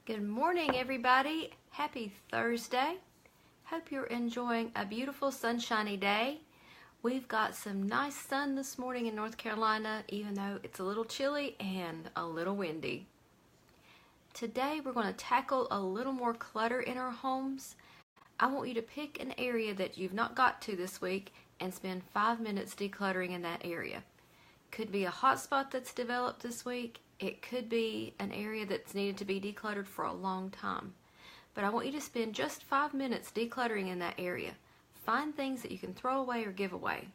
Good morning, everybody. Happy Thursday. Hope you're enjoying a beautiful sunshiny day. We've got some nice sun this morning in North Carolina, even though it's a little chilly and a little windy. Today we're going to tackle a little more clutter in our homes. I want you to pick an area that you've not got to this week and spend 5 minutes decluttering in that area. Could be a hot spot that's developed this week. It could be an area that's needed to be decluttered for a long time. But I want you to spend just 5 minutes decluttering in that area. Find things that you can throw away or give away.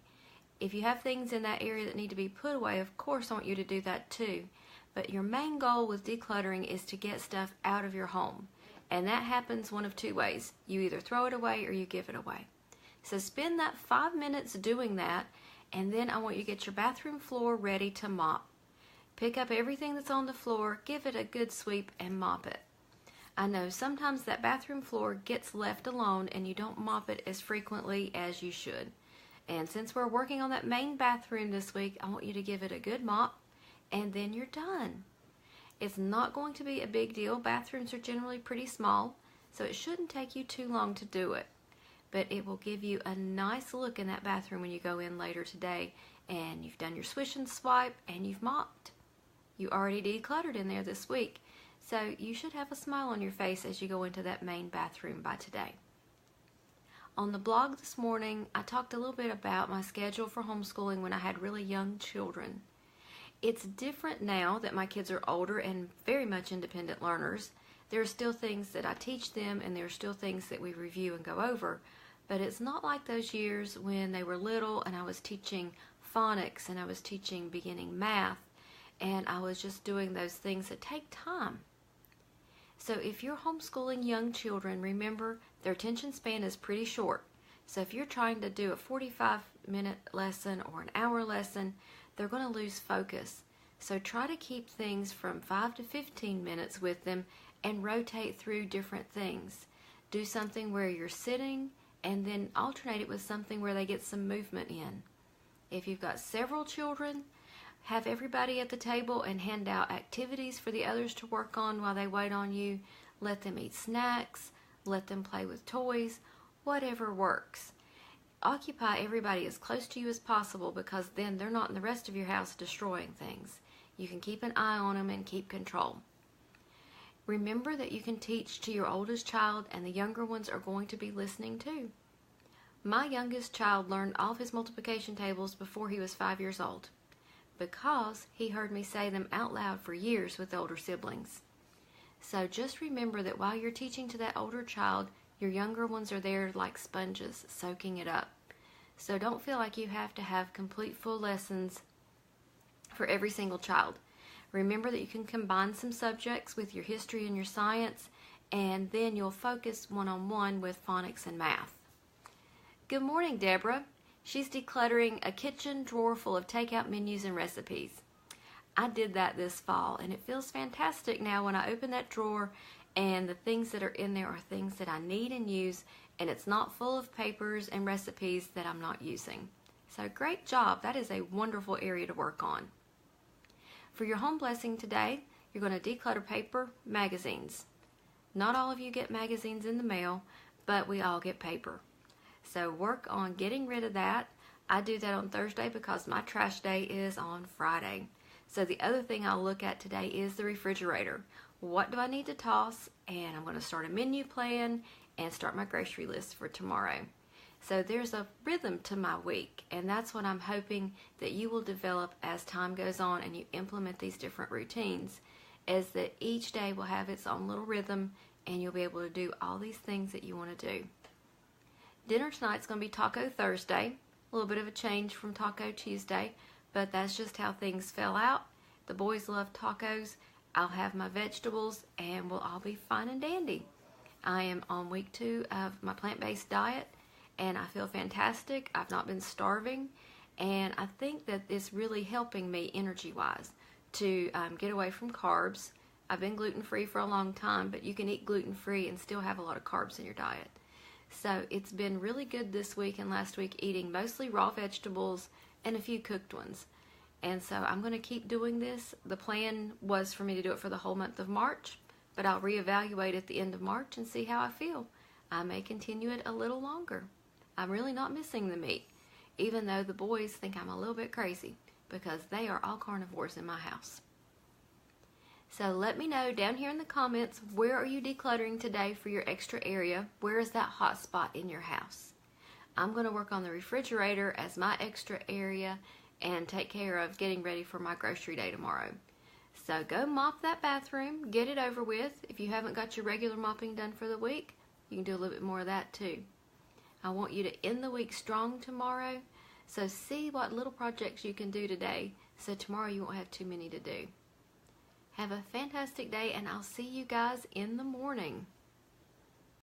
If you have things in that area that need to be put away, of course I want you to do that too. But your main goal with decluttering is to get stuff out of your home. And that happens one of two ways. You either throw it away or you give it away. So spend that 5 minutes doing that, and then I want you to get your bathroom floor ready to mop. Pick up everything that's on the floor, give it a good sweep, and mop it. I know sometimes that bathroom floor gets left alone and you don't mop it as frequently as you should. And since we're working on that main bathroom this week, I want you to give it a good mop, and then you're done. It's not going to be a big deal. Bathrooms are generally pretty small, so it shouldn't take you too long to do it. But it will give you a nice look in that bathroom when you go in later today and you've done your swish and swipe and you've mopped. You already decluttered in there this week, so you should have a smile on your face as you go into that main bathroom by today. On the blog this morning, I talked a little bit about my schedule for homeschooling when I had really young children. It's different now that my kids are older and very much independent learners. There are still things that I teach them, and there are still things that we review and go over, but it's not like those years when they were little and I was teaching phonics and I was teaching beginning math, and I was just doing those things that take time. So if you're homeschooling young children, remember their attention span is pretty short. So if you're trying to do a 45-minute lesson or an hour lesson, they're going to lose focus. So try to keep things from 5 to 15 minutes with them and rotate through different things. Do something where you're sitting and then alternate it with something where they get some movement in. If you've got several children, have everybody at the table and hand out activities for the others to work on while they wait on you. Let them eat snacks, let them play with toys, whatever works. Occupy everybody as close to you as possible, because then they're not in the rest of your house destroying things. You can keep an eye on them and keep control. Remember that you can teach to your oldest child, and the younger ones are going to be listening too. My youngest child learned all of his multiplication tables before he was 5 years old, because he heard me say them out loud for years with older siblings. So just remember that while you're teaching to that older child, your younger ones are there like sponges, soaking it up. So don't feel like you have to have complete full lessons for every single child. Remember that you can combine some subjects with your history and your science, and then you'll focus one-on-one with phonics and math. Good morning, Deborah. She's decluttering a kitchen drawer full of takeout menus and recipes. I did that this fall, and it feels fantastic now when I open that drawer and the things that are in there are things that I need and use, and it's not full of papers and recipes that I'm not using. So great job. That is a wonderful area to work on. For your home blessing today, you're going to declutter paper, magazines. Not all of you get magazines in the mail, but we all get paper. So work on getting rid of that. I do that on Thursday because my trash day is on Friday. So the other thing I'll look at today is the refrigerator. What do I need to toss? And I'm going to start a menu plan and start my grocery list for tomorrow. So there's a rhythm to my week, and that's what I'm hoping that you will develop as time goes on and you implement these different routines, is that each day will have its own little rhythm and you'll be able to do all these things that you want to do. Dinner tonight's going to be Taco Thursday, a little bit of a change from Taco Tuesday, but that's just how things fell out. The boys love tacos. I'll have my vegetables and we'll all be fine and dandy. I am on week 2 of my plant-based diet, and I feel fantastic. I've not been starving, and I think that it's really helping me energy-wise to get away from carbs. I've been gluten-free for a long time, but you can eat gluten-free and still have a lot of carbs in your diet. So it's been really good this week and last week, eating mostly raw vegetables and a few cooked ones. And so I'm going to keep doing this. The plan was for me to do it for the whole month of March, but I'll reevaluate at the end of March and see how I feel. I may continue it a little longer. I'm really not missing the meat, even though the boys think I'm a little bit crazy because they are all carnivores in my house. So let me know down here in the comments, where are you decluttering today for your extra area? Where is that hot spot in your house? I'm going to work on the refrigerator as my extra area and take care of getting ready for my grocery day tomorrow. So go mop that bathroom, get it over with. If you haven't got your regular mopping done for the week, you can do a little bit more of that too. I want you to end the week strong tomorrow, so see what little projects you can do today so tomorrow you won't have too many to do. Have a fantastic day, and I'll see you guys in the morning.